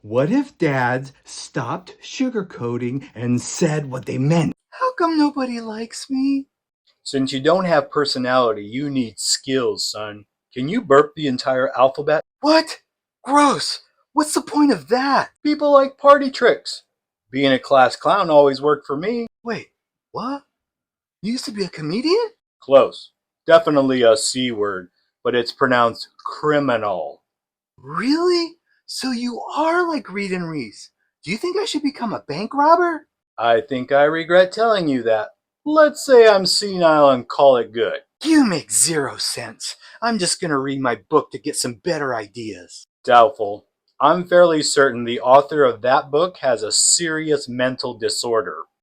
What if dads stopped sugarcoating and said what they meant? How come nobody likes me? Since you don't have personality, you need skills, son. Can you burp the entire alphabet? What? Gross. What's the point of that? People like party tricks. Being a class clown always worked for me. Wait, what? You used to be a comedian? Close. Definitely a C word, but it's pronounced criminal. Really? So you are like Reed and Reese. Do you think I should become a bank robber? I think I regret telling you that. Let's say I'm senile and call it good. You make 0 sense. I'm just gonna read my book to get some better ideas. Doubtful. I'm fairly certain the author of that book has a serious mental disorder.